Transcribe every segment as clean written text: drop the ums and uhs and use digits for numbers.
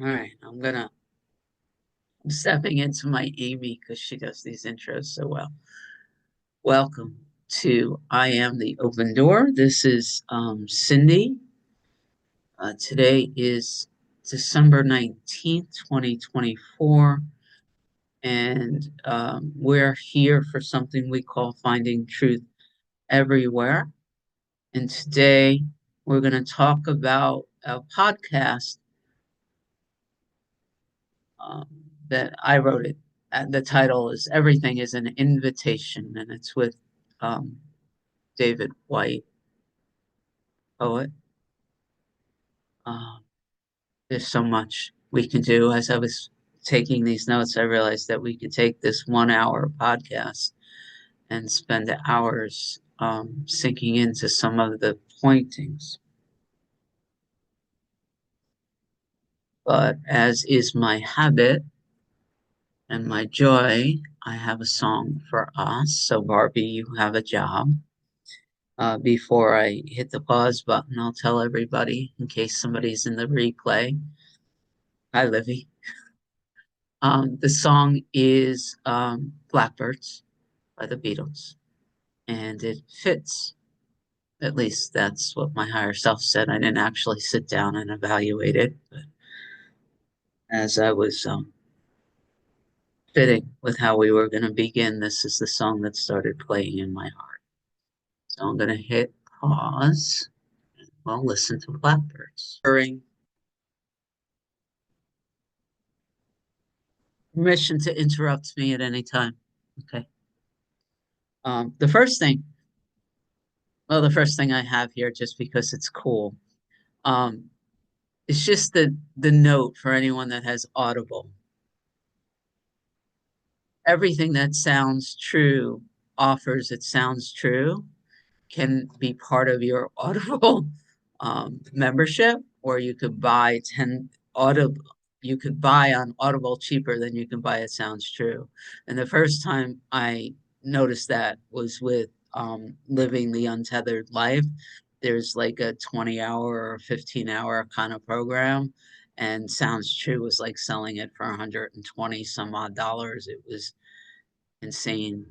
All right, I'm stepping into my Amy because she does these intros so well. Welcome to I Am the Open Door. This is Cindy. Today is December 19th, 2024, and we're here for something we call Finding Truth Everywhere. And today we're going to talk about a podcast um, that I wrote it. The title is Everything is an Invitation, and it's with um, David Whyte, poet. Uh, there's so much we can do. As I was taking these notes, I realized that we could take this 1 hour podcast and spend hours sinking into some of the pointings. But as is my habit and my joy, I have a song for us. So, Barbie, you have a job. Before I hit the pause button, I'll tell everybody in case somebody's in the replay. Hi, Livy. The song is Blackbirds by the Beatles, and it fits. At least that's what my higher self said. I didn't actually sit down and evaluate it, but as I was fitting with how we were going to begin, this is the song that started playing in my heart. So I'm going to hit pause. Well, listen to Blackbirds. Permission to interrupt me at any time. Okay. The first thing, well, the first thing I have here, just because it's cool, um, it's just the note for anyone that has Audible. Everything that sounds true offers it sounds true can be part of your Audible membership, or you could buy 10 Audible. You could buy on Audible cheaper than you can buy It Sounds True. And the first time I noticed that was with Living the Untethered Life. There's like a 20-hour or 15-hour kind of program, and Sounds True was like selling it for 120 some odd dollars. It was insane,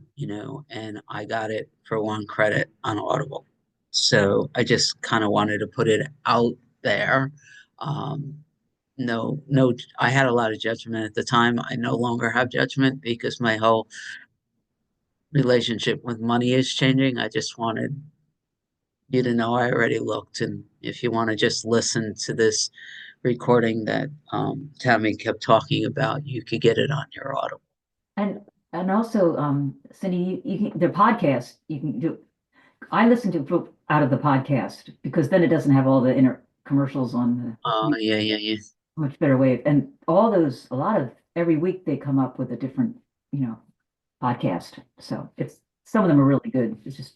and I got it for 1 credit on Audible. So I just kind of wanted to put it out there. Um, no, I had a lot of judgment at the time. I no longer have judgment because my whole relationship with money is changing. I just wanted you to know I already looked. And if you want to just listen to this recording that Tammy kept talking about, you could get it on your Audible. And and also, Cindy, you can, the podcast you can do. I listen to out of the podcast because then it doesn't have all the inner commercials on Oh, the yeah, yeah, yeah. much better way. And all those, a lot of every week they come up with a different, you know, podcast. So it's some of them are really good. It's just,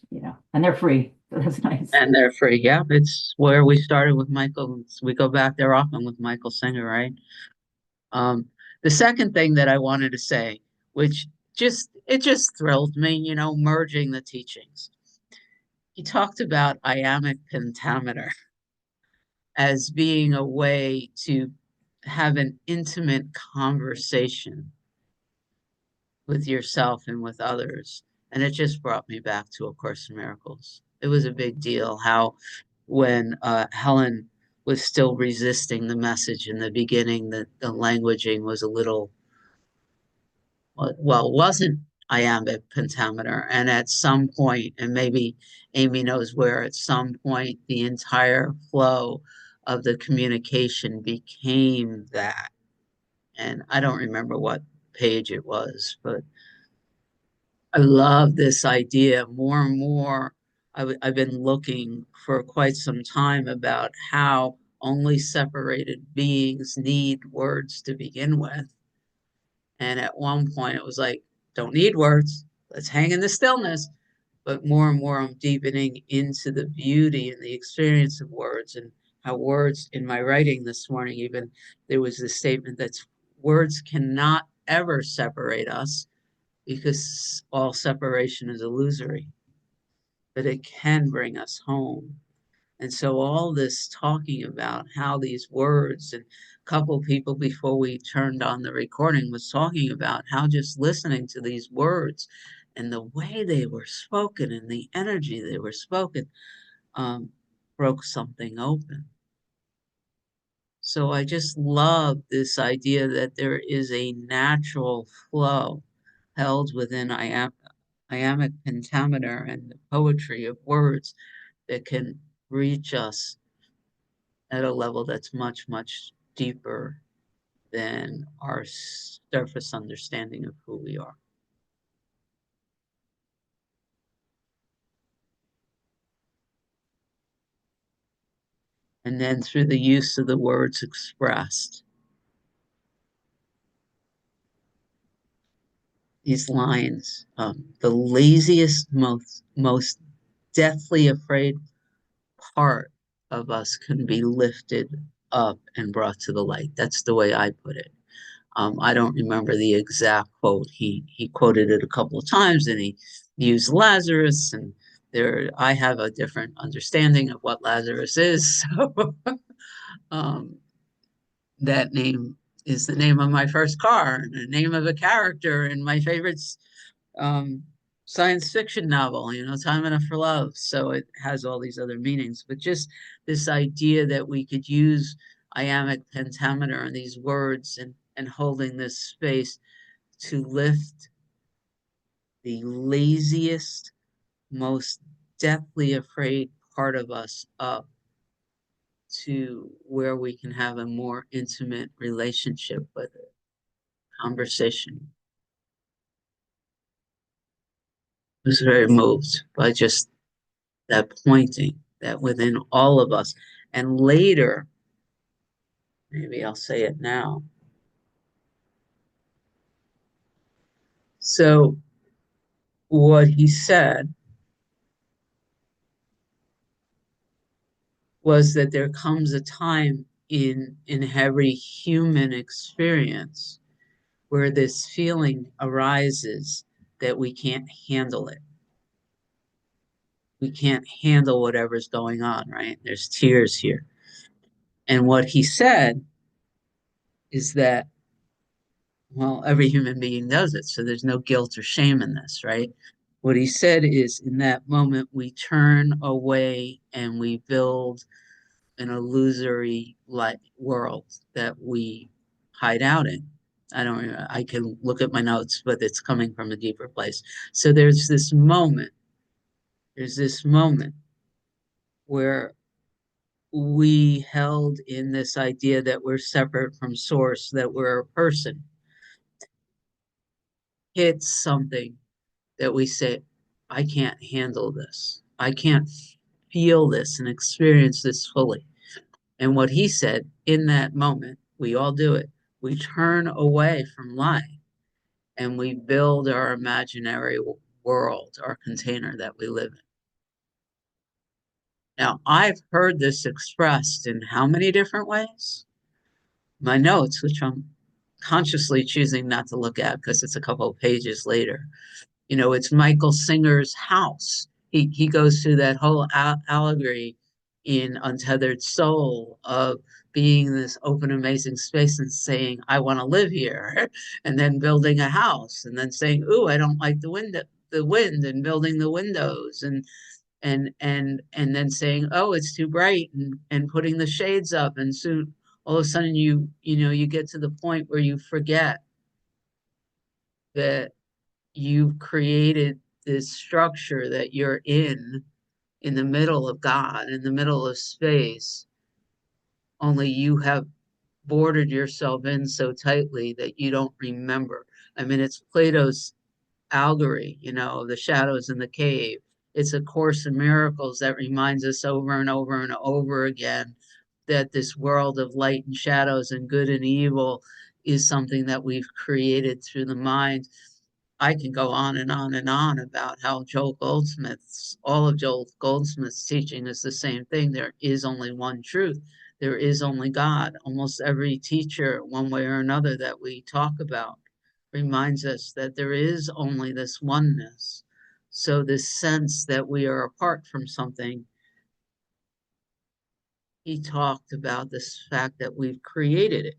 and they're free. So that's nice. And they're free. Yeah, it's where we started with Michael. We go back there often with Michael Singer, right? Um, the second thing that I wanted to say, which just thrilled me, merging the teachings. He talked about iambic pentameter as being a way to have an intimate conversation with yourself and with others. And it just brought me back to A Course in Miracles. It was a big deal how when Helen was still resisting the message in the beginning, that the languaging was a little, well, it wasn't iambic pentameter. And at some point, and maybe Amy knows where, at some point, the entire flow of the communication became that. And I don't remember what page it was, but I love this idea more and more. I've been looking for quite some time about how only separated beings need words to begin with. And at one point, it was like, don't need words. Let's hang in the stillness. But more and more, I'm deepening into the beauty and the experience of words and how words in my writing this morning, even there was this statement that words cannot ever separate us because all separation is illusory, but it can bring us home. And so all this talking about how these words, and a couple people before we turned on the recording was talking about how just listening to these words and the way they were spoken and the energy they were spoken um, broke something open. So I just love this idea that there is a natural flow held within iambic pentameter and the poetry of words that can reach us at a level that's much, much deeper than our surface understanding of who we are. And then through the use of the words expressed, these lines, the laziest, most deathly afraid part of us can be lifted up and brought to the light. That's the way I put it. I don't remember the exact quote. He quoted it a couple of times, and he used Lazarus. And there, I have a different understanding of what Lazarus is. So um, that name is the name of my first car, and the name of a character in my favorite um, science fiction novel, Time Enough for Love. So it has all these other meanings, but just this idea that we could use iambic pentameter and these words and holding this space to lift the laziest, most deathly afraid part of us up to where we can have a more intimate relationship with it, conversation. I was very moved by just that pointing that within all of us. And later, maybe I'll say it now. So, what he said was that there comes a time in every human experience where this feeling arises that we can't handle it. We can't handle whatever's going on, right? There's tears here. And what he said is that, well, every human being does it, so there's no guilt or shame in this, right? What he said is in that moment, we turn away and we build an illusory light world that we hide out in. I don't remember, I can look at my notes, but it's coming from a deeper place. So there's this moment where we held in this idea that we're separate from source, that we're a person, hits something that we say, I can't handle this. I can't feel this and experience this fully. And what he said in that moment, we all do it. We turn away from life and we build our imaginary world, our container that we live in. Now, I've heard this expressed in how many different ways? My notes, which I'm consciously choosing not to look at because it's a couple of pages later. It's Michael Singer's house. He goes through that whole allegory in Untethered Soul of being this open, amazing space and saying, I want to live here, and then building a house, and then saying, ooh, I don't like the wind, and building the windows, and then saying, oh, it's too bright, and putting the shades up, and soon all of a sudden you get to the point where you forget that you've created this structure that you're in the middle of God, in the middle of space, only you have bordered yourself in so tightly that you don't remember. I mean, it's Plato's allegory, the shadows in the cave. It's a Course in Miracles that reminds us over and over and over again that this world of light and shadows and good and evil is something that we've created through the mind. I can go on and on and on about how all of Joel Goldsmith's teaching is the same thing. There is only one truth. There is only God. Almost every teacher, one way or another, that we talk about reminds us that there is only this oneness. So this sense that we are apart from something he talked about this fact that we've created it.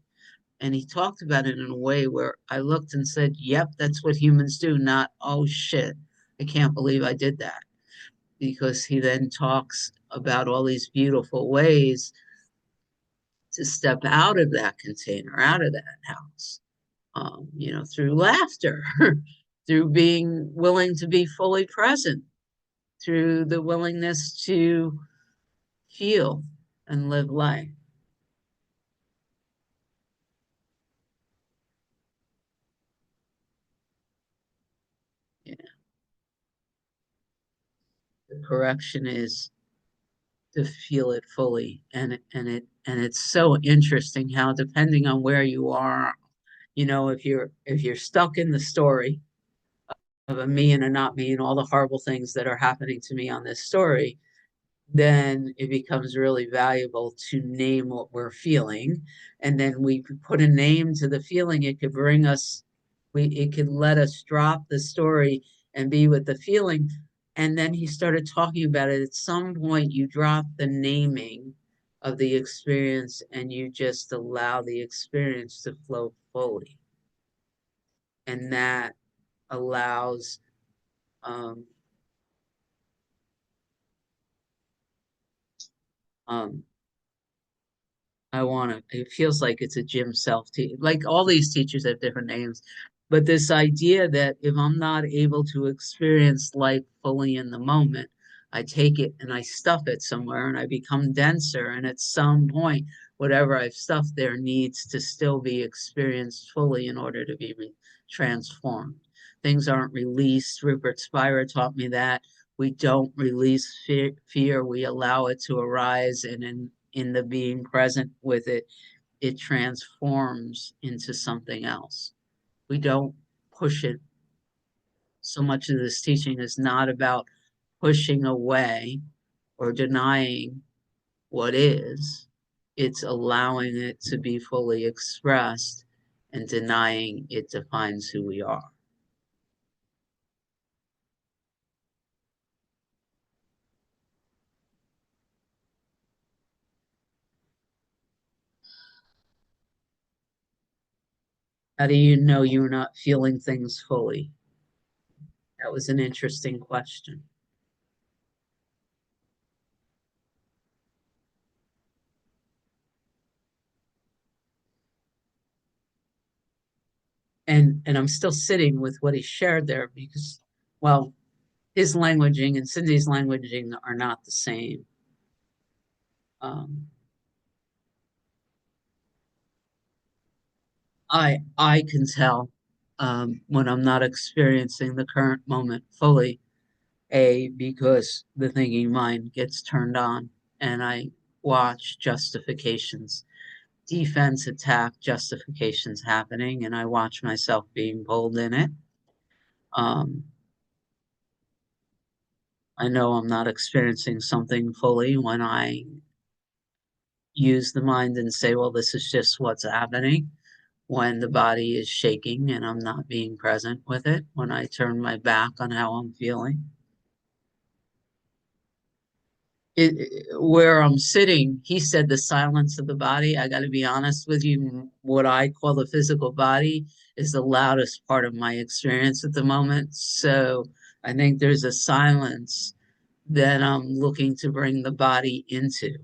And he talked about it in a way where I looked and said, yep, that's what humans do, not, oh shit, I can't believe I did that. Because he then talks about all these beautiful ways to step out of that container, out of that house, through laughter, through being willing to be fully present, through the willingness to feel and live life. Yeah. The correction is to feel it fully, and it's so interesting how, depending on where you are, if you're stuck in the story of a me and a not me and all the horrible things that are happening to me on this story, then it becomes really valuable to name what we're feeling. And then we put a name to the feeling. It could bring us, it could let us drop the story and be with the feeling. And then he started talking about it. At some point, you drop the naming of the experience and you just allow the experience to flow fully. And that allows um, um, I want to, it feels like it's a gym self teach. Like all these teachers have different names, but this idea that if I'm not able to experience life fully in the moment, I take it and I stuff it somewhere and I become denser. And at some point, whatever I've stuffed there needs to still be experienced fully in order to be transformed. Things aren't released. Rupert Spira taught me that. We don't release fear, we allow it to arise, and in the being present with it, it transforms into something else. We don't push it. So much of this teaching is not about pushing away or denying what is, it's allowing it to be fully expressed and denying it defines who we are. How do you know you're not feeling things fully? That was an interesting question. And I'm still sitting with what he shared there because, well, his languaging and Cindy's languaging are not the same. Um, I can tell when I'm not experiencing the current moment fully. A, because the thinking mind gets turned on, and I watch justifications, defense, attack, justifications happening, and I watch myself being pulled in it. Um, I know I'm not experiencing something fully when I use the mind and say, well, this is just what's happening. When the body is shaking and I'm not being present with it, when I turn my back on how I'm feeling. Where I'm sitting, he said the silence of the body. I got to be honest with you, what I call the physical body is the loudest part of my experience at the moment. So I think there's a silence that I'm looking to bring the body into.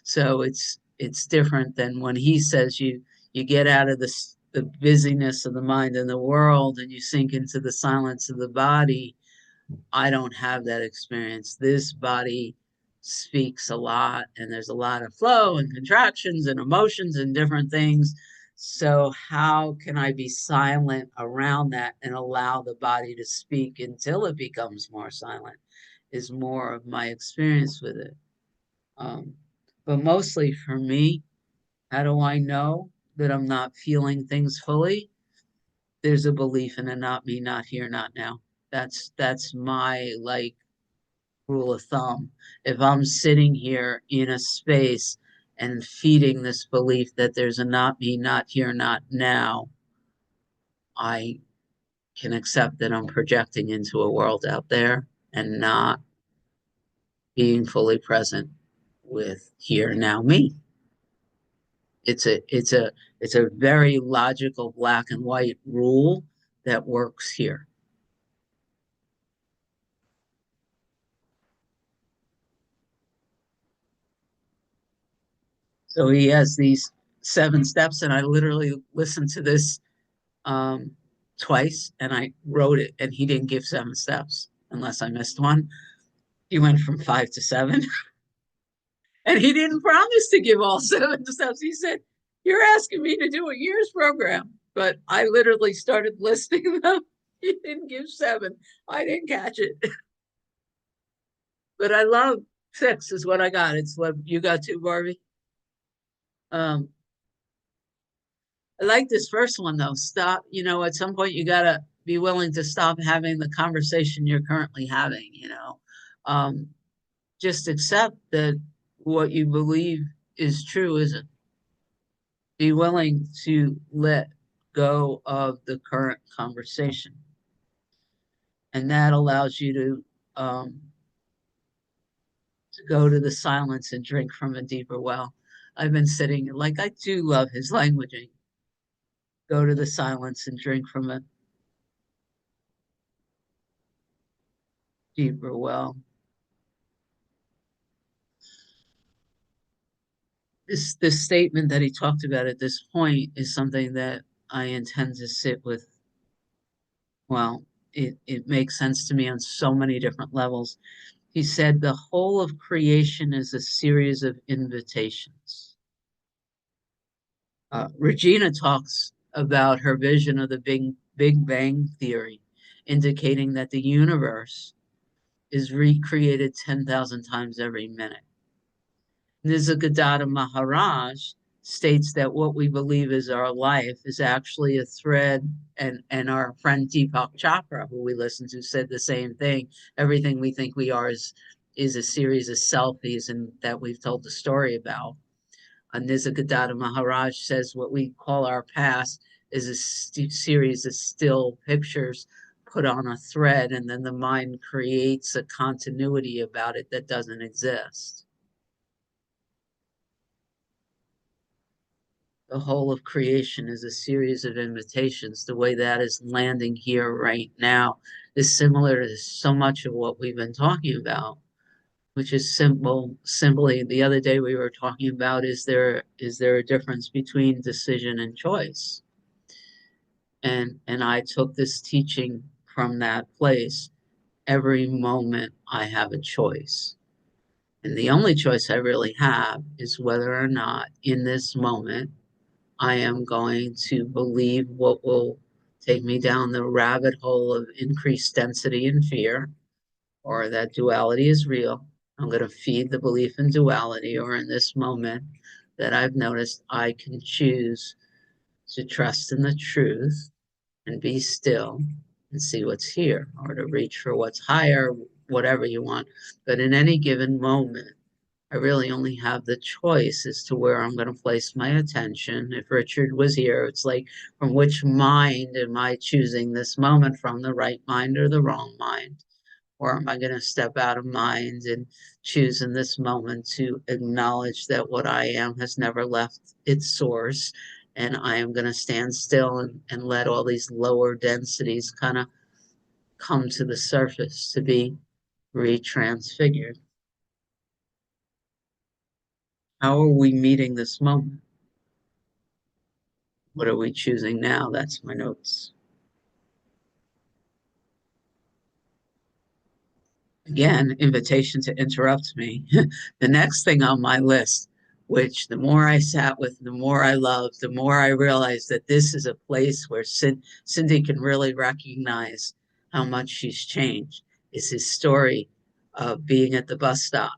So it's different than when he says you get out of the busyness of the mind and the world and you sink into the silence of the body. I don't have that experience. This body speaks a lot, and there's a lot of flow and contractions and emotions and different things. So, how can I be silent around that and allow the body to speak until it becomes more silent? Is more of my experience with it. Um, but mostly for me, how do I know that I'm not feeling things fully? There's a belief in a not me, not here, not now. That's my like rule of thumb. If I'm sitting here in a space and feeding this belief that there's a not me, not here, not now, I can accept that I'm projecting into a world out there and not being fully present with here now me. It's a very logical black and white rule that works here. So he has these 7 steps, and I literally listened to this um, twice, and I wrote it, and he didn't give 7 steps unless I missed one. He went from 5 to 7, and he didn't promise to give all 7 steps. He said, "You're asking me to do a year's program," but I literally started listing them. He didn't give 7. I didn't catch it, but I love 6 is what I got. It's what you got too, Barbie. Um, I like this first one though. Stop. At some point you gotta be willing to stop having the conversation you're currently having. Um, just accept that what you believe is true isn't. Be willing to let go of the current conversation, and that allows you to go to the silence and drink from a deeper well. I've been sitting like I do love his languaging. Go to the silence and drink from a deeper well. This statement that he talked about at this point is something that I intend to sit with. Well, it makes sense to me on so many different levels. He said the whole of creation is a series of invitations. Regina talks about her vision of the Big Bang Theory, indicating that the universe is recreated 10,000 times every minute. Nisargadatta Maharaj states that what we believe is our life is actually a thread, and our friend Deepak Chopra, who we listened to, said the same thing. Everything we think we are is a series of selfies and that we've told the story about. Nisargadatta Maharaj says what we call our past is a series of still pictures put on a thread, and then the mind creates a continuity about it that doesn't exist. The whole of creation is a series of invitations. The way that is landing here right now is similar to so much of what we've been talking about, which is simply the other day we were talking about, is there a difference between decision and choice? And I took this teaching from that place. Every moment I have a choice. And the only choice I really have is whether or not in this moment I am going to believe what will take me down the rabbit hole of increased density and fear, or that duality is real. I'm going to feed the belief in duality, or in this moment that I've noticed, I can choose to trust in the truth and be still and see what's here, or to reach for what's higher, whatever you want. But in any given moment, I really only have the choice as to where I'm going to place my attention. If Richard was here, it's like, from which mind am I choosing this moment from, the right mind or the wrong mind? Or am I going to step out of mind and choose in this moment to acknowledge that what I am has never left its source? And I am going to stand still and let all these lower densities kind of come to the surface to be retransfigured. How are we meeting this moment? What are we choosing now? That's my notes. Again, invitation to interrupt me. The next thing on my list, which the more I sat with, the more I loved, the more I realized that this is a place where Cindy can really recognize how much she's changed, is his story of being at the bus stop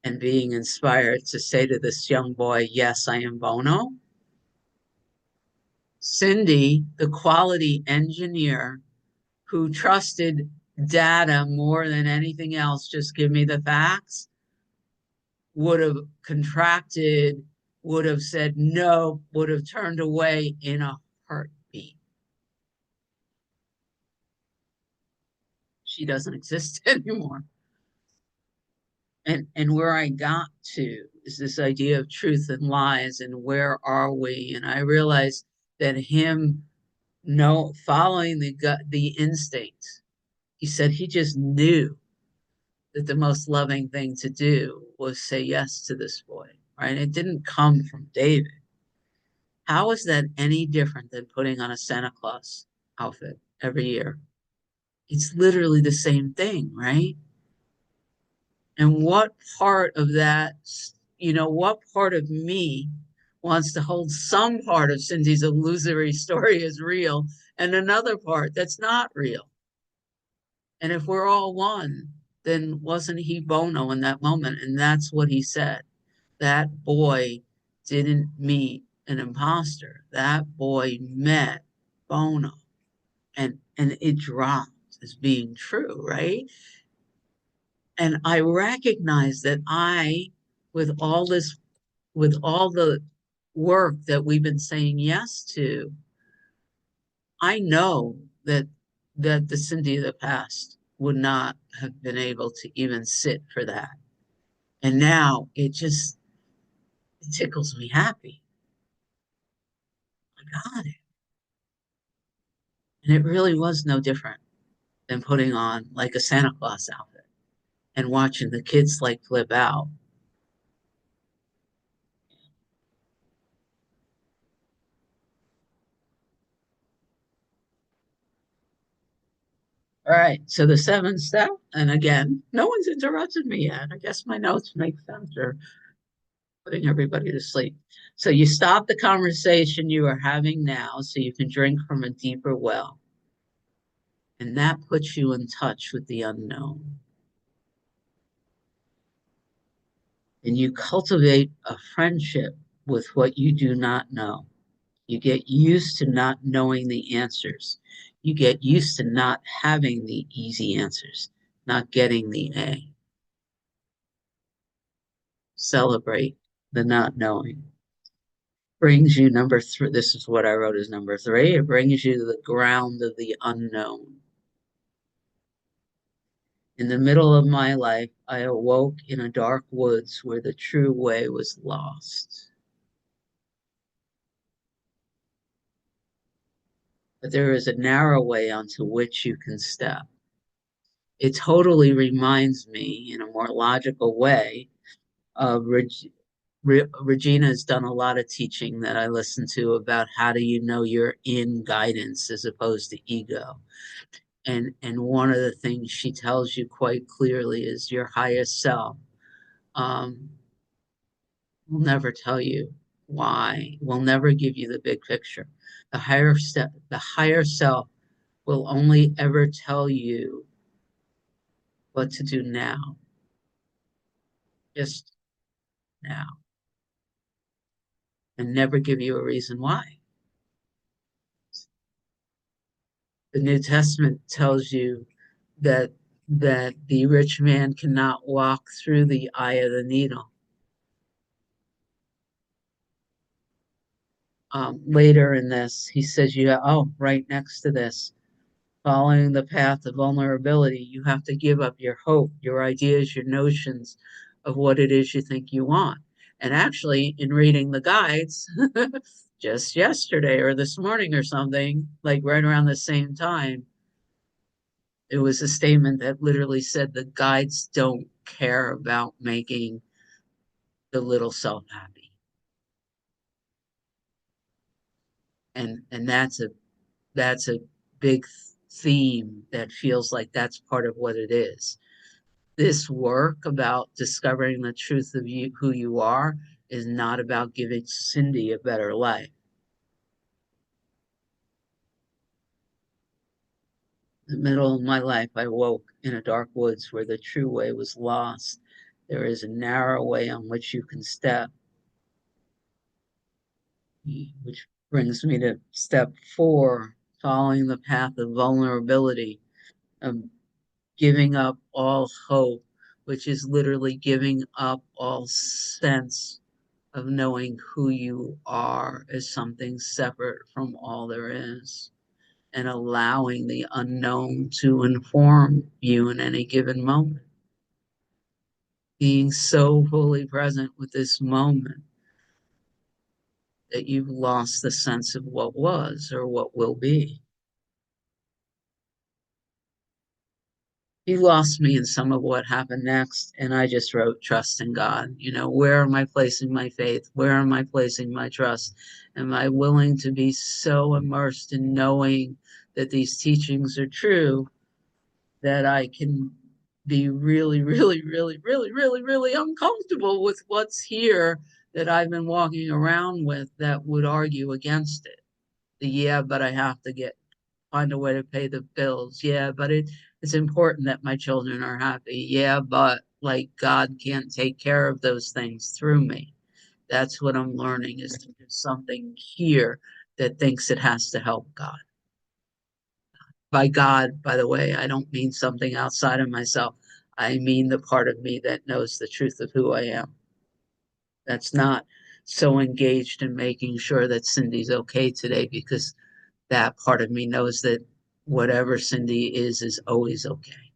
and being inspired to say to this young boy, "Yes, I am Bono." Cindy, the quality engineer who trusted data more than anything else, just give me the facts, would have contracted, would have said no, would have turned away in a heartbeat. She doesn't exist anymore. And where I got to is this idea of truth and lies and where are we? And I realized that him no following the gut, the instinct. He said he just knew that the most loving thing to do was say yes to this boy, right? It didn't come from David. How is that any different than putting on a Santa Claus outfit every year? It's literally the same thing, right? And what part of that, what part of me wants to hold some part of Cindy's illusory story as real and another part that's not real? And if we're all one, then wasn't he Bono in that moment? And that's what he said. That boy didn't meet an imposter. That boy met Bono. And it dropped as being true, right? And I recognize that with all this, with all the work that we've been saying yes to, I know that the Cindy of the past would not have been able to even sit for that. And now it tickles me happy. I got it. And it really was no different than putting on like a Santa Claus outfit and watching the kids like flip out. All right, so the seventh step, and again, no one's interrupted me yet. I guess my notes make sense or putting everybody to sleep. So you stop the conversation you are having now so you can drink from a deeper well. And that puts you in touch with the unknown. And you cultivate a friendship with what you do not know. You get used to not knowing the answers. You get used to not having the easy answers, not getting the A. Celebrate the not knowing. Brings you number three. This is what I wrote as number three. It brings you to the ground of the unknown. In the middle of my life, I awoke in a dark woods where the true way was lost. But there is a narrow way onto which you can step. It totally reminds me, in a more logical way, of Regina has done a lot of teaching that I listen to about how do you know you're in guidance as opposed to ego. And one of the things she tells you quite clearly is your highest self um, will never tell you why, will never give you the big picture. The higher self will only ever tell you what to do now, just now, and never give you a reason why. The New Testament tells you that the rich man cannot walk through the eye of the needle. Later in this, he says, right next to this, following the path of vulnerability, you have to give up your hope, your ideas, your notions of what it is you think you want. And actually, in reading the guides, just yesterday or this morning or something, like right around the same time, it was a statement that literally said the guides don't care about making the little self happy. And that's a big theme that feels like that's part of what it is. This work about discovering the truth of you, who you are, is not about giving Cindy a better life. In the middle of my life, I woke in a dark woods where the true way was lost. There is a narrow way on which you can step, which brings me to step four, following the path of vulnerability, of giving up all hope, which is literally giving up all sense of knowing who you are as something separate from all there is, and allowing the unknown to inform you in any given moment. being so fully present with this moment that you've lost the sense of what was or what will be. You lost me in some of what happened next, and I just wrote trust in God. Where am I placing my faith? Where am I placing my trust? Am I willing to be so immersed in knowing that these teachings are true that I can be really, really, really, really, really, really uncomfortable with what's here that I've been walking around with that would argue against it? Yeah, but I have to find a way to pay the bills. Yeah, but it's important that my children are happy. Yeah, but like God can't take care of those things through me. That's what I'm learning, is there's something here that thinks it has to help God. By God, by the way, I don't mean something outside of myself. I mean the part of me that knows the truth of who I am. That's not so engaged in making sure that Cindy's okay today, because that part of me knows that whatever Cindy is always okay.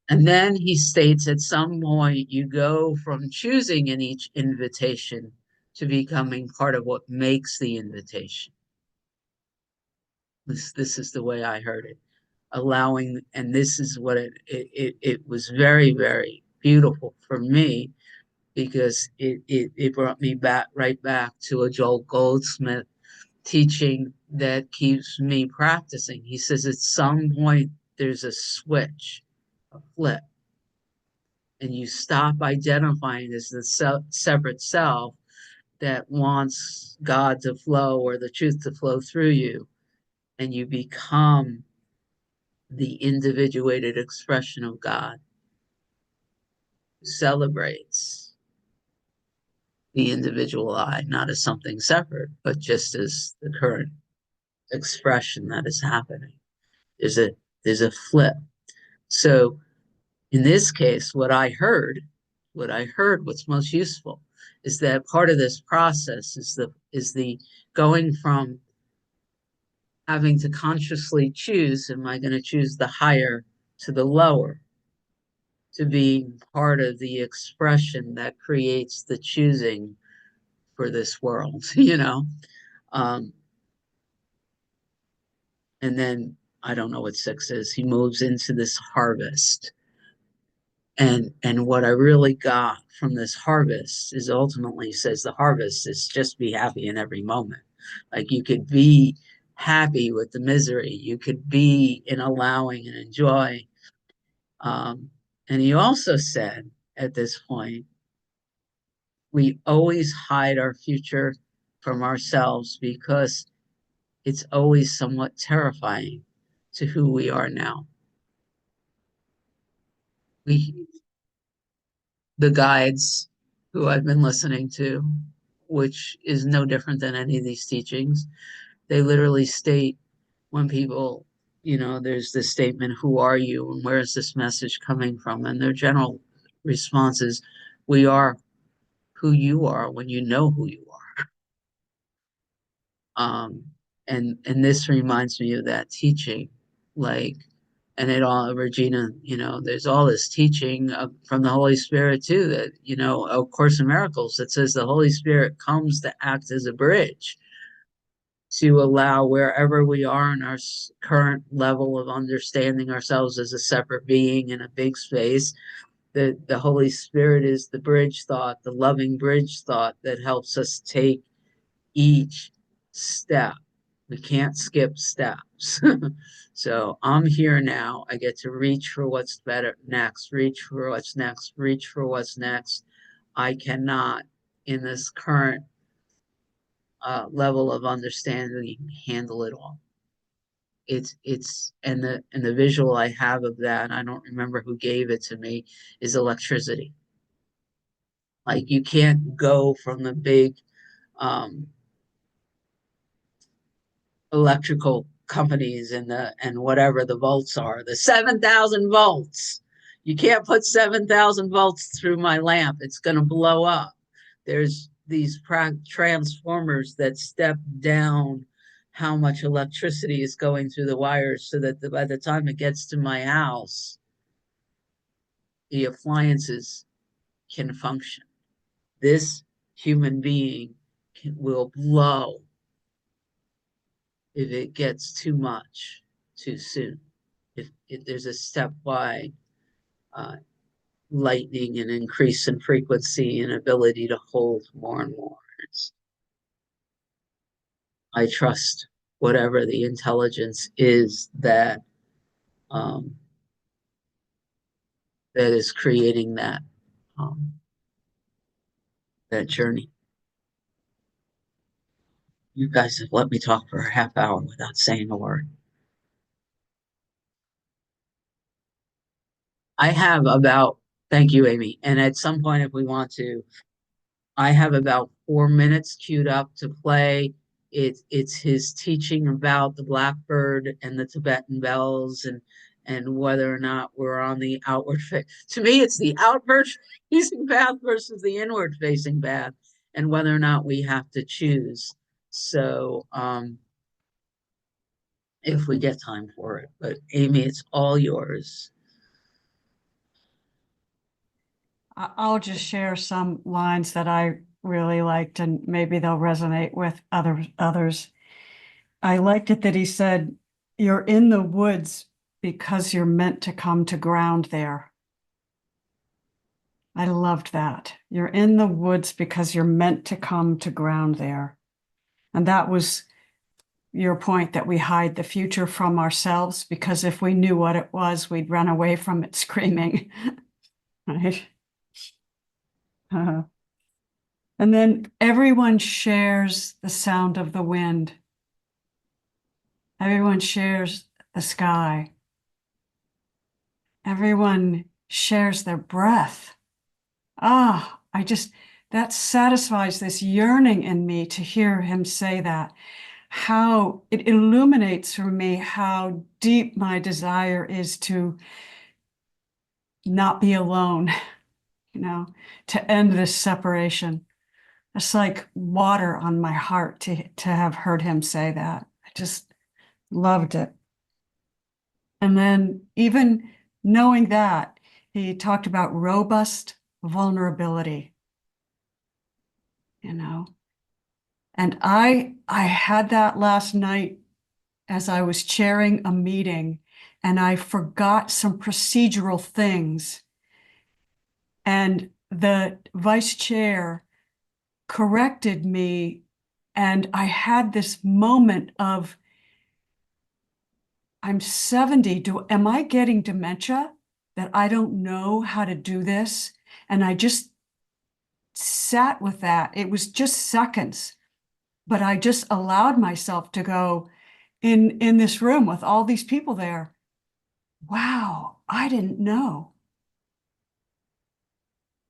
And then he states at some point you go from choosing in each invitation to becoming part of what makes the invitation. This is the way I heard it. Allowing, and this is what it was very, very beautiful for me, because it brought me back right back to a Joel Goldsmith teaching that keeps me practicing. He says at some point there's a switch, a flip, and you stop identifying as the separate self that wants God to flow or the truth to flow through you, and you become the individuated expression of God who celebrates the individual I, not as something separate, but just as the current expression that is happening. There's a there's a flip. So in this case, what's most useful is that part of this process is the going from having to consciously choose, am I going to choose the higher to the lower, to being part of the expression that creates the choosing for this world, Um, and then I don't know what 6 is. He moves into this harvest. And what I really got from this harvest is, ultimately says the harvest is just be happy in every moment. Like, you could be happy with the misery, you could be in allowing and enjoy. Um, and he also said at this point, we always hide our future from ourselves because it's always somewhat terrifying to who we are now. We, the guides who I've been listening to, which is no different than any of these teachings, they literally state, when people, there's this statement, who are you and where is this message coming from? And their general response is, we are who you are when you know who you are. And this reminds me of that teaching, like, and it all, Regina, there's all this teaching from the Holy Spirit too, that, A Course in Miracles, that says the Holy Spirit comes to act as a bridge to allow wherever we are in our current level of understanding ourselves as a separate being in a big space, the Holy Spirit is the bridge thought, the loving bridge thought that helps us take each step. We can't skip steps. So I'm here now. I get to reach for what's better next, reach for what's next, reach for what's next. I cannot, in this current level of understanding, handle it all. It's and the visual I have of that, I don't remember who gave it to me, is electricity. Like, you can't go from the big um, electrical companies and whatever the volts are, the 7,000 volts. You can't put 7,000 volts through my lamp. It's going to blow up. There's these transformers that step down how much electricity is going through the wires so that by the time it gets to my house, the appliances can function. This human being will blow if it gets too much too soon. If there's a stepwise uh, lightning and increase in frequency and ability to hold more and more. It's, I trust whatever the intelligence is um, that is creating um, that journey. You guys have let me talk for a half hour without saying a word. I have about, thank you, Amy. And at some point, if we want to, I have about 4 minutes queued up to play. It's his teaching about the blackbird and the Tibetan bells and whether or not we're on the outward face. To me, it's the outward facing path versus the inward facing path, and whether or not we have to choose. So, if we get time for it. But Amy, it's all yours. I'll just share some lines that I really liked, and maybe they'll resonate with others. I liked it that he said, "You're in the woods because you're meant to come to ground there." I loved that. You're in the woods because you're meant to come to ground there. And that was your point, that we hide the future from ourselves, because if we knew what it was, we'd run away from it screaming. Right? And then everyone shares the sound of the wind. Everyone shares the sky. Everyone shares their breath. Ah, that satisfies this yearning in me to hear him say that. How it illuminates for me how deep my desire is to not be alone, to end this separation. It's like water on my heart to have heard him say that. I just loved it. And then even knowing that, he talked about robust vulnerability, you know. And I had that last night as I was chairing a meeting, and I forgot some procedural things. And the vice chair corrected me, and I had this moment of, I'm 70. Am I getting dementia that I don't know how to do this? And I just sat with that. It was just seconds, but I just allowed myself to go in this room with all these people there. Wow, I didn't know.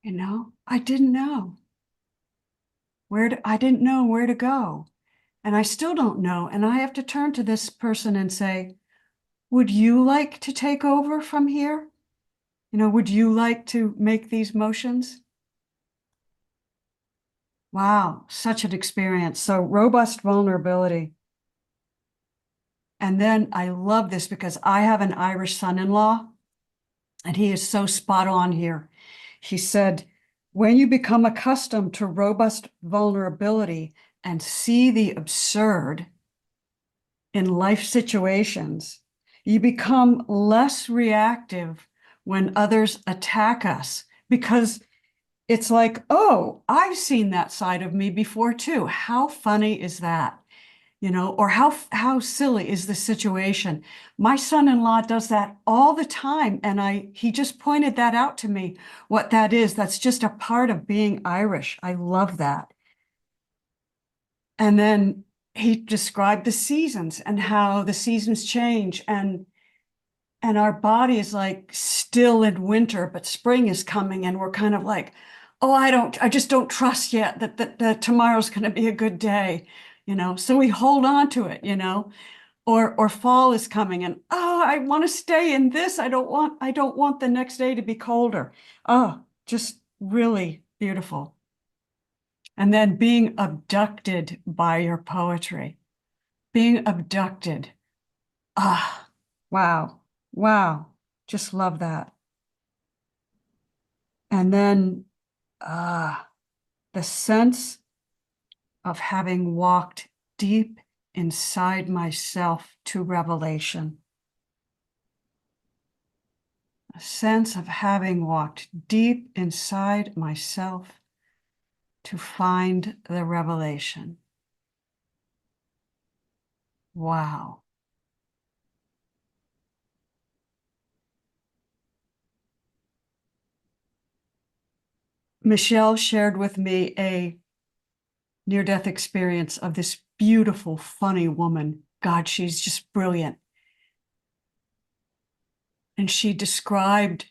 I didn't know I didn't know where to go. And I still don't know. And I have to turn to this person and say, would you like to take over from here? Would you like to make these motions? Wow, such an experience. So robust vulnerability. And then I love this because I have an Irish son-in-law, and he is so spot on here. He said, when you become accustomed to robust vulnerability and see the absurd in life situations, you become less reactive when others attack us, because it's like, oh, I've seen that side of me before too. How funny is that? Or how silly is the situation? My son-in-law does that all the time, and he just pointed that out to me, what that is. That's just a part of being Irish. I love that. And then he described the seasons and how the seasons change, and our body is like still in winter, but spring is coming, and we're kind of like, oh, I just don't trust yet that tomorrow's going to be a good day, so we hold on to it, or fall is coming, and oh, I want to stay in this. I don't want the next day to be colder. Oh, just really beautiful. And then being abducted by your poetry. being abducted. Ah, wow, wow. Just love that. And then the sense of having walked deep inside myself to revelation. A sense of having walked deep inside myself to find the revelation. Wow. Michelle shared with me a near-death experience of this beautiful, funny woman. God, she's just brilliant. And she described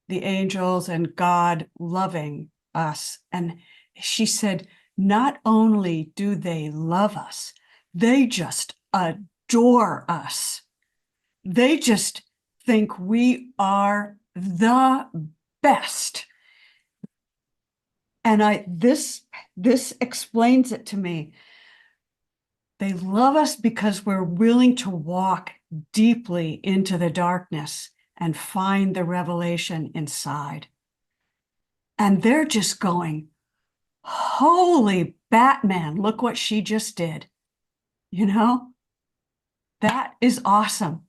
the angels and God loving us. And she said, not only do they love us, they just adore us. They just think we are the best. And this explains it to me. They love us because we're willing to walk deeply into the darkness and find the revelation inside. And they're just going, holy Batman, look what she just did. You know, that is awesome.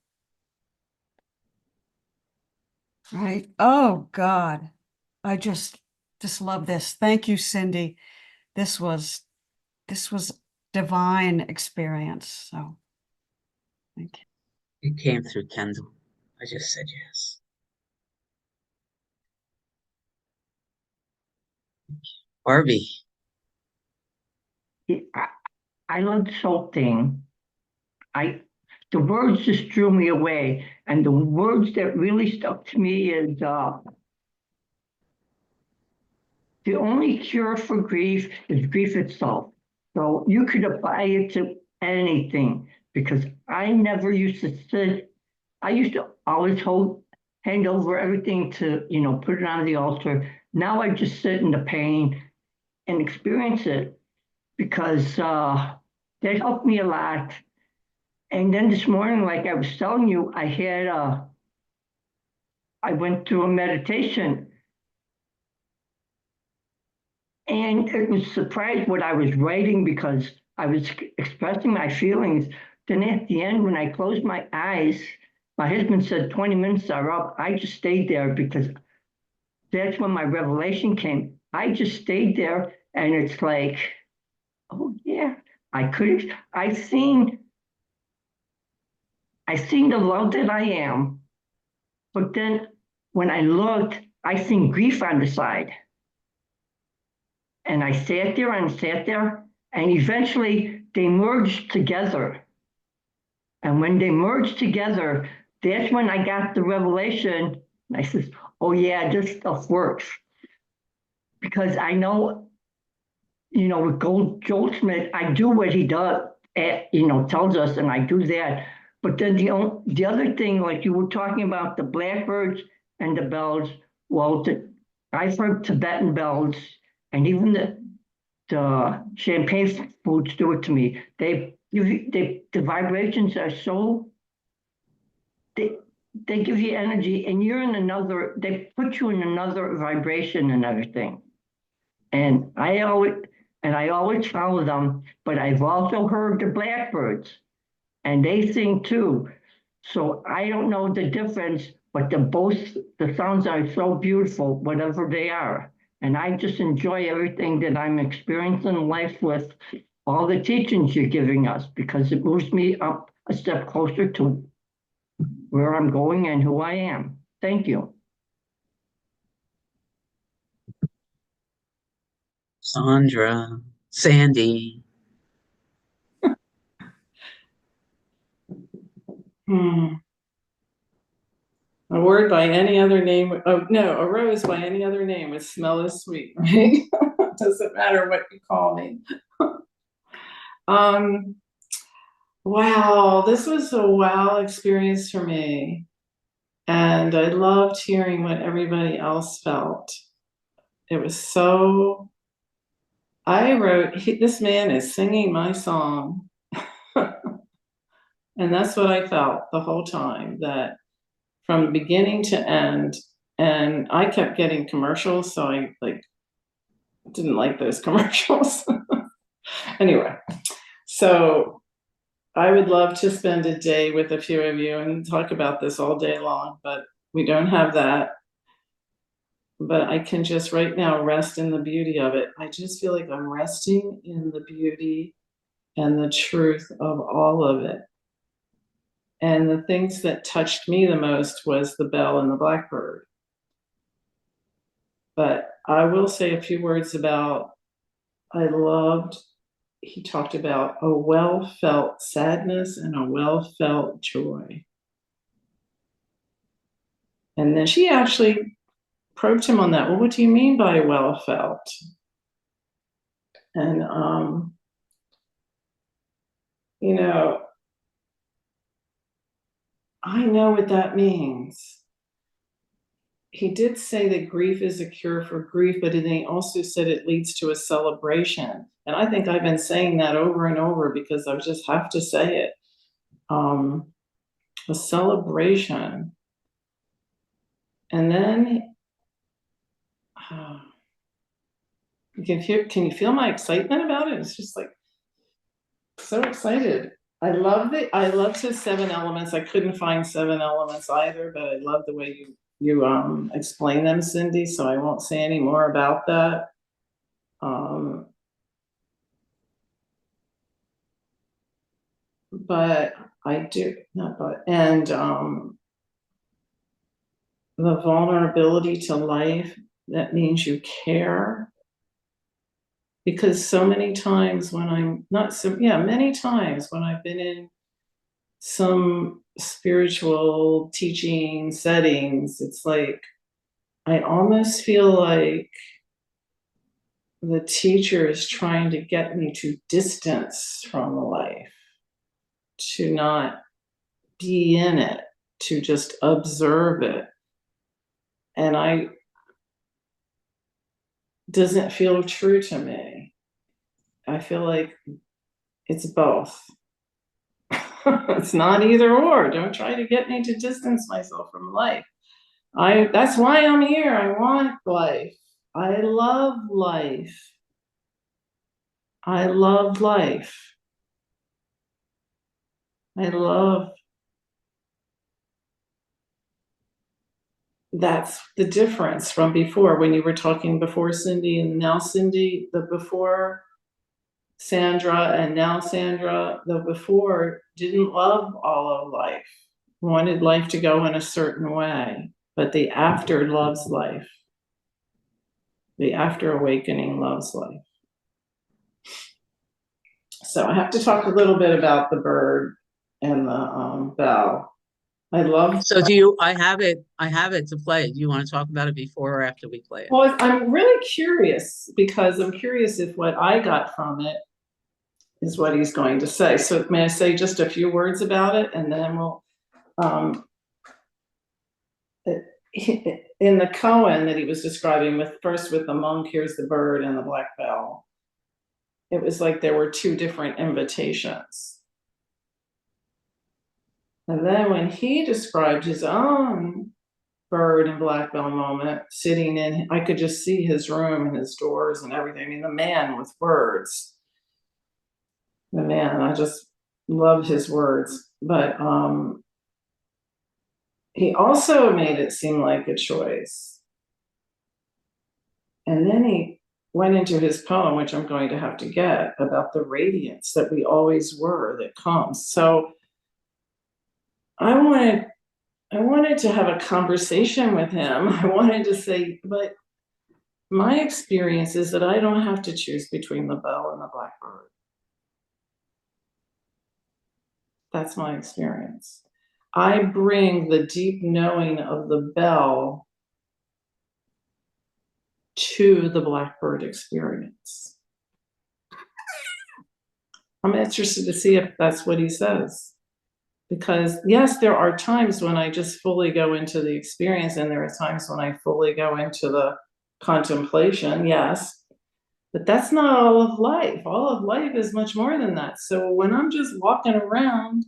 Right? Oh God, I just love this. Thank you, Cindy. This was divine experience. So thank you. It came through Kendall. I just said yes. Barbie. I love this whole thing. The words just drew me away, and the words that really stuck to me is the only cure for grief is grief itself. So you could apply it to anything, because I never used to sit. I used to always hand over everything to, put it on the altar. Now I just sit in the pain and experience it, because that helped me a lot. And then this morning, like I was telling you, I went through a meditation, and it was surprised what I was writing, because I was expressing my feelings. Then at the end, when I closed my eyes, my husband said 20 minutes are up. I just stayed there, because that's when my revelation came. I just stayed there, and it's like, oh yeah, I seen the love that I am, but then when I looked, I seen grief on the side. And I sat there and sat there, and eventually they merged together. And when they merged together, that's when I got the revelation. I said, oh yeah, this stuff works. Because I know, with Goldsmith, I do what he does, tells us, and I do that. But then the other thing, like you were talking about the blackbirds and the bells, well, I've heard Tibetan bells, and even the champagne foods do it to me. The vibrations are so, they give you energy, and they put you in another vibration and everything. And I always follow them, but I've also heard the blackbirds, and they sing too. So I don't know the difference, but the sounds are so beautiful, whatever they are. And I just enjoy everything that I'm experiencing in life with all the teachings you're giving us, because it moves me up a step closer to where I'm going and who I am. Thank you. Sandra. Sandy. A word by any other name, oh no, a rose by any other name would smell as sweet, right? Doesn't matter what you call me. Wow, this was a wow experience for me. And I loved hearing what everybody else felt. It was so, I wrote, this man is singing my song. And that's what I felt the whole time, that from beginning to end, and I kept getting commercials, so I didn't like those commercials. Anyway, so I would love to spend a day with a few of you and talk about this all day long, but we don't have that. But I can just right now rest in the beauty of it. I just feel like I'm resting in the beauty and the truth of all of it. And the things that touched me the most was the bell and the blackbird. But I will say a few words about, he talked about a well-felt sadness and a well-felt joy. And then she actually probed him on that. Well, what do you mean by well-felt? And, you know, I know what that means. He did say that grief is a cure for grief, but then he also said it leads to a celebration. And I think I've been saying that over and over because I just have to say it. A celebration. And then, can you feel my excitement about it? It's just like, so excited. I love his 7 elements. I couldn't find 7 elements either, but I love the way you explain them, Cindy, so I won't say any more about that. But I do, not but, and the vulnerability to life, that means you care. Because so many times when many times when I've been in some spiritual teaching settings, it's like, I almost feel like the teacher is trying to get me to distance from the life, to not be in it, to just observe it. And doesn't feel true to me. I feel like it's both. It's not either or. Don't try to get me to distance myself from life. That's why I'm here. I want life. I love life. I love life. That's the difference from before, when you were talking before, Cindy, and now Cindy, the before Sandra and now Sandra, the before didn't love all of life, wanted life to go in a certain way, but the after loves life. The after awakening loves life. So I have to talk a little bit about the bird and the bell. So I have it to play. Do you want to talk about it before or after we play it? Well, I'm really curious, because I'm curious if what I got from it is what he's going to say. So may I say just a few words about it, and then we'll, in the koan that he was describing, with the monk, here's the bird and the black bell, it was like there were 2 different invitations. And then when he described his own bird and black bell moment, sitting in, I could just see his room and his doors and everything. I mean, the man with words. The man, I just love his words. But he also made it seem like a choice. And then he went into his poem, which I'm going to have to get, about the radiance that we always were, that comes. So I wanted to have a conversation with him. I wanted to say, but my experience is that I don't have to choose between the bell and the blackbird. That's my experience. I bring the deep knowing of the bell to the blackbird experience. I'm interested to see if that's what he says. Because yes, there are times when I just fully go into the experience, and there are times when I fully go into the contemplation, yes. But that's not all of life. All of life is much more than that. So when I'm just walking around,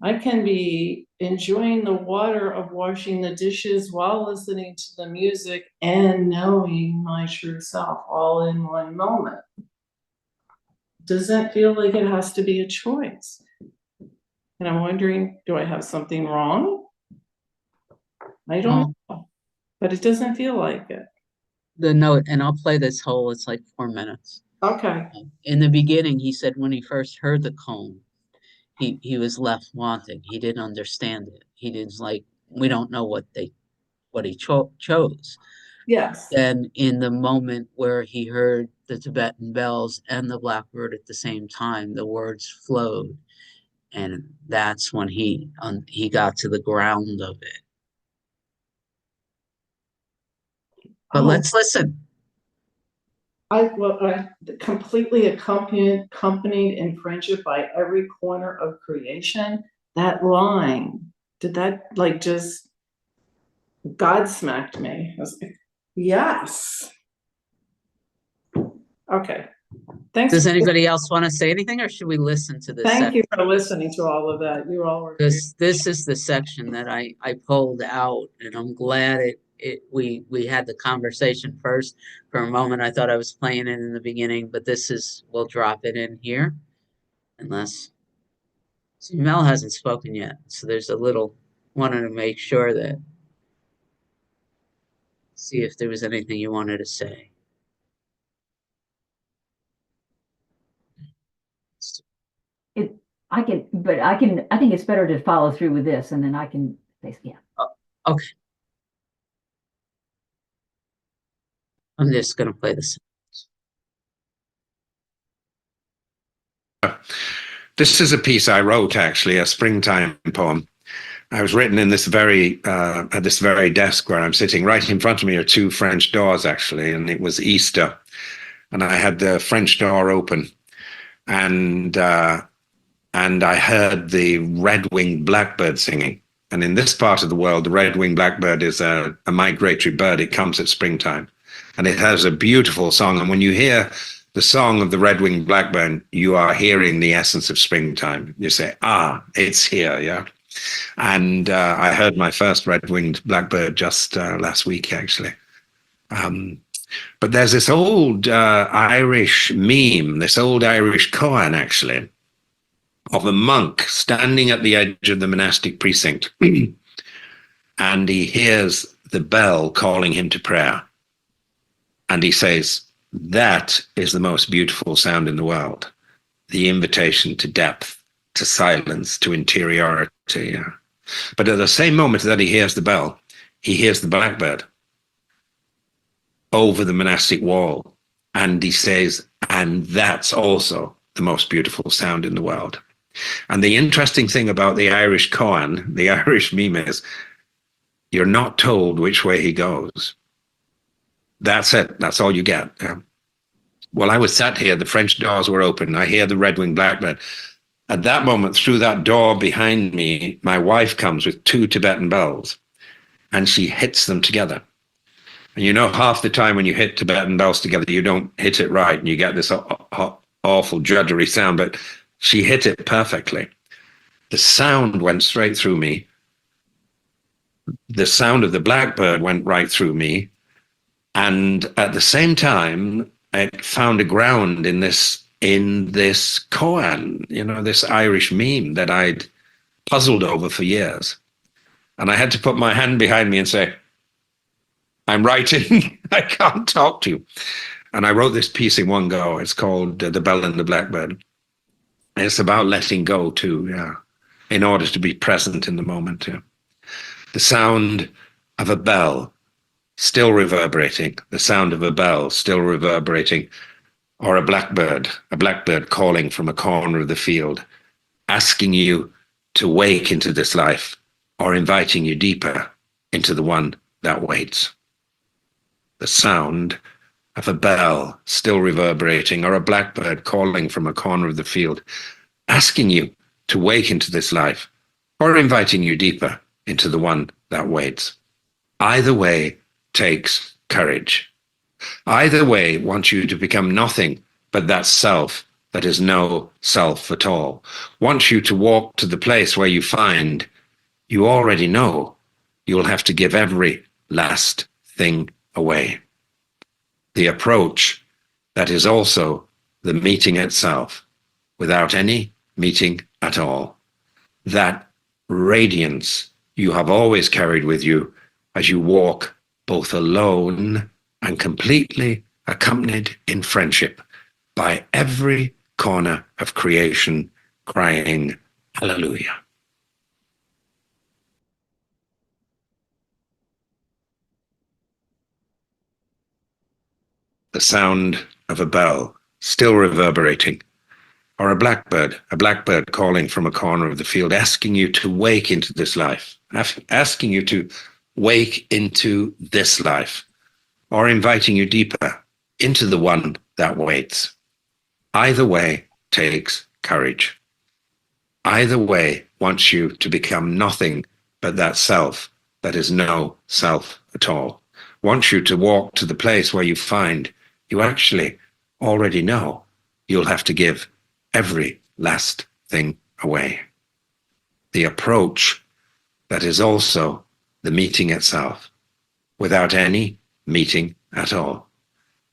I can be enjoying the water of washing the dishes while listening to the music and knowing my true self all in one moment. Doesn't feel like it has to be a choice. And I'm wondering, do I have something wrong? I don't know, but it doesn't feel like it. The note, and I'll play this whole, it's like 4 minutes. Okay. In the beginning, he said when he first heard the poem, he was left wanting. He didn't understand it. He didn't like, we don't know what he chose. Yes. Then in the moment where he heard the Tibetan bells and the blackbird at the same time, the words flowed. And that's when he got to the ground of it. But Oh, let's listen. I completely accompanied in friendship by every corner of creation. That line, did that like just God smacked me? I was like, yes. Okay. Thanks. Does anybody else want to say anything, or should we listen to this Thank section? you for listening to all of that. You all were. This is the section that I pulled out, and I'm glad we had the conversation first. For a moment, I thought I was playing it in the beginning, but we'll drop it in here, unless see, Mel hasn't spoken yet, so there's a little wanted to make sure that see if there was anything you wanted to say. It, I think it's better to follow through with this and then I can, yeah. Okay, I'm just gonna play this. This is a piece I wrote, actually, a springtime poem. I was written in this at this very desk where I'm sitting. Right in front of me are two French doors, actually, and it was Easter, and I had the French door open, and I heard the red-winged blackbird singing. And in this part of the world, the red-winged blackbird is a migratory bird. It comes at springtime, and it has a beautiful song. And when you hear the song of the red-winged blackbird, you are hearing the essence of springtime. You say, it's here, yeah. And I heard my first red-winged blackbird just last week, actually. But there's this old Irish meme, this old Irish koan, actually, of a monk standing at the edge of the monastic precinct. And he hears the bell calling him to prayer. And he says, that is the most beautiful sound in the world. The invitation to depth, to silence, to interiority. Yeah. But at the same moment that he hears the bell, he hears the blackbird over the monastic wall. And he says, and that's also the most beautiful sound in the world. And the interesting thing about the Irish koan, the Irish meme, is you're not told which way he goes. That's it. That's all you get. Yeah. Well, I was sat here, the French doors were open. I hear the red-winged blackbird. At that moment, through that door behind me, my wife comes with two Tibetan bells, and she hits them together. And you know, half the time when you hit Tibetan bells together, you don't hit it right, and you get this awful juddery sound, but she hit it perfectly. The sound went straight through me. The sound of the blackbird went right through me. And at the same time, I found a ground in this koan, you know, this Irish meme that I'd puzzled over for years. And I had to put my hand behind me and say, I'm writing, I can't talk to you. And I wrote this piece in one go. It's called The Bell and the Blackbird. And it's about letting go too, yeah, in order to be present in the moment. Yeah. The sound of a bell still reverberating, the sound of a bell still reverberating, or a blackbird calling from a corner of the field, asking you to wake into this life or inviting you deeper into the one that waits. The sound of a bell still reverberating, or a blackbird calling from a corner of the field, asking you to wake into this life or inviting you deeper into the one that waits. Either way takes courage. Either way wants you to become nothing but that self that is no self at all, wants you to walk to the place where you find you already know you'll have to give every last thing away. The approach that is also the meeting itself, without any meeting at all. That radiance you have always carried with you as you walk both alone and completely accompanied in friendship by every corner of creation, crying, Hallelujah. The sound of a bell still reverberating, or a blackbird calling from a corner of the field, asking you to wake into this life, asking you to wake into this life, or inviting you deeper into the one that waits. Either way takes courage. Either way wants you to become nothing but that self that is no self at all. Wants you to walk to the place where you find you actually already know you'll have to give every last thing away. The approach that is also the meeting itself, without any meeting at all.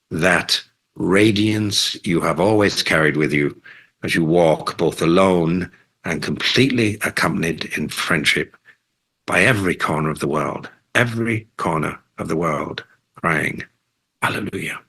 That radiance you have always carried with you as you walk both alone and completely accompanied in friendship by every corner of the world, crying, Hallelujah.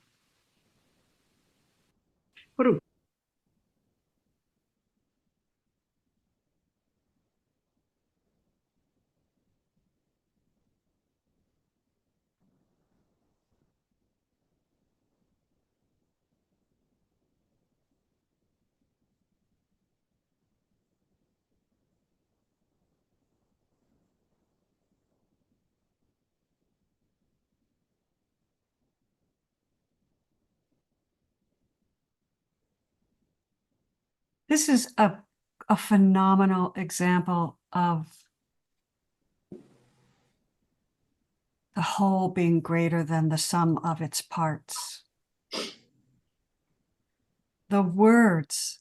This is a phenomenal example of the whole being greater than the sum of its parts. The words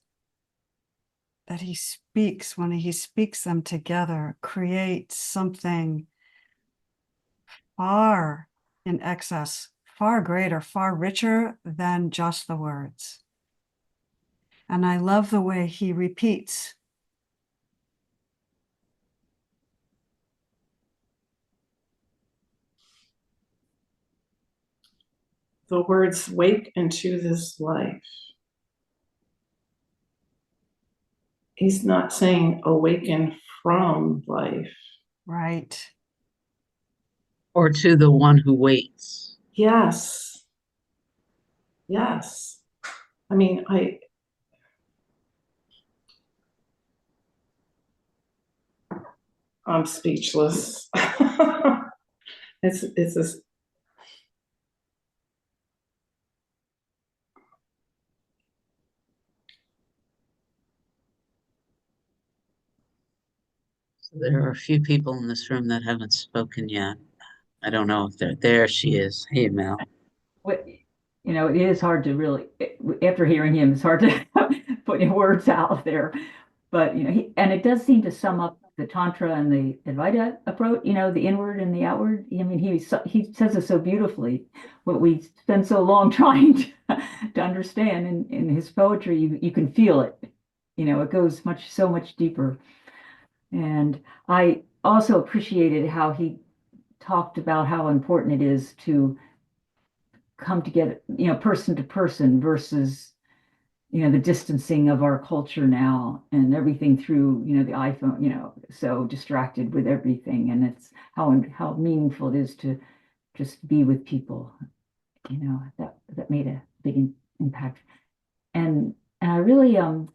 that he speaks, when he speaks them together, create something far in excess, far greater, far richer than just the words. And I love the way he repeats. The words wake into this life. He's not saying awaken from life. Right. Or to the one who waits. Yes. Yes. I mean, I'm speechless. It's this. So there are a few people in this room that haven't spoken yet. I don't know if they're there. She is. Hey, Mel. What, it is hard to really, after hearing him, it's hard to put your words out there. But, and it does seem to sum up the Tantra and the Advaita approach, the inward and the outward. I mean, he says it so beautifully, what we spend so long trying to understand in his poetry, you can feel it. It goes so much deeper. And I also appreciated how he talked about how important it is to come together, person to person versus, the distancing of our culture now and everything through, the iPhone, so distracted with everything. And it's how meaningful it is to just be with people, that made a big impact. And I really, I'm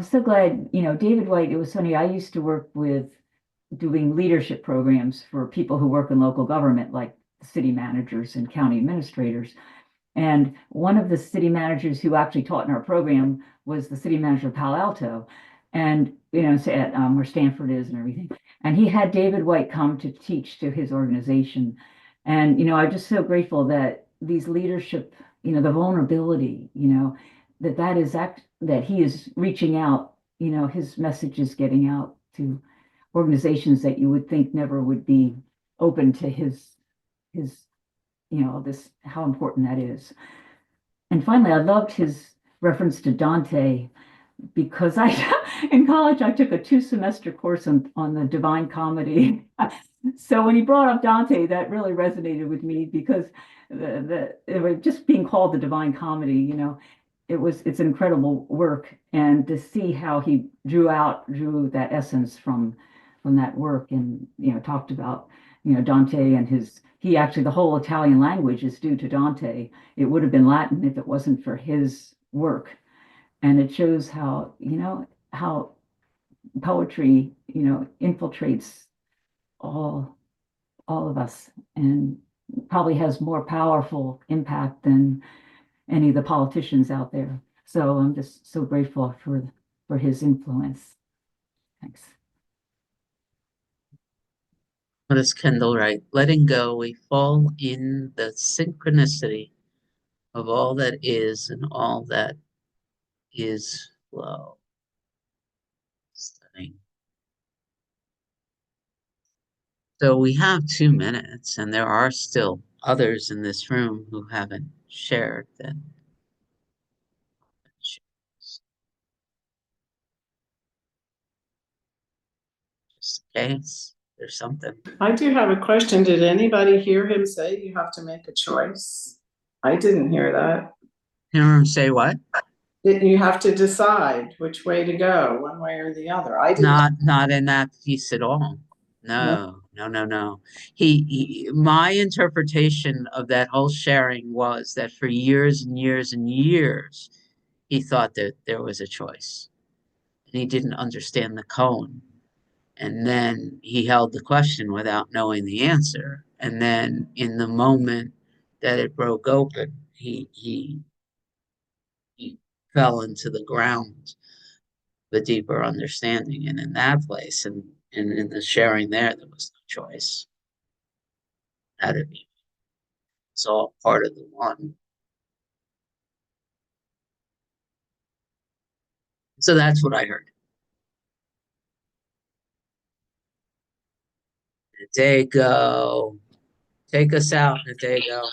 so glad, David Whyte, it was funny, I used to work with doing leadership programs for people who work in local government, like city managers and county administrators. And one of the city managers who actually taught in our program was the city manager of Palo Alto, and at where Stanford is and everything. And he had David Whyte come to teach to his organization. And I'm just so grateful that these leadership, the vulnerability, that he is reaching out, his message is getting out to organizations that you would think never would be open to his, this, how important that is. And finally, I loved his reference to Dante because in college, I took a 2-semester course on the Divine Comedy. So when he brought up Dante, that really resonated with me because just being called the Divine Comedy, it's an incredible work, and to see how he drew that essence from that work, and talked about Dante and the whole Italian language is due to Dante. It would have been Latin if it wasn't for his work. And it shows how poetry infiltrates all of us, and probably has more powerful impact than any of the politicians out there. So I'm just so grateful for his influence. Thanks. What does Kendall write? Letting go, we fall in the synchronicity of all that is and all that is flow. Stunning. So we have 2 minutes, and there are still others in this room who haven't shared that. Just in case there's something. I do have a question. Did anybody hear him say you have to make a choice? I didn't hear that. Hear him say what? You have to decide which way to go, one way or the other. I didn't. Not in that piece at all. No. My interpretation of that whole sharing was that for years and years and years, he thought that there was a choice, and he didn't understand the cone. And then he held the question without knowing the answer. And then in the moment that it broke open, he fell into the ground, the deeper understanding. And in that place, and in the sharing there was no choice. Had to be. It's all part of the one. So that's what I heard. Nadego, take us out, Nadego.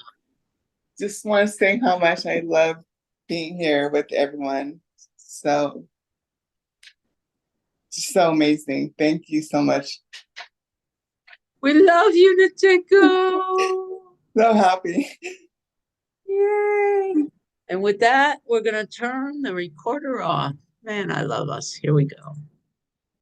Just want to say how much I love being here with everyone. So amazing. Thank you so much. We love you, Nadego. So happy. Yay. And with that, we're going to turn the recorder off. Man, I love us. Here we go.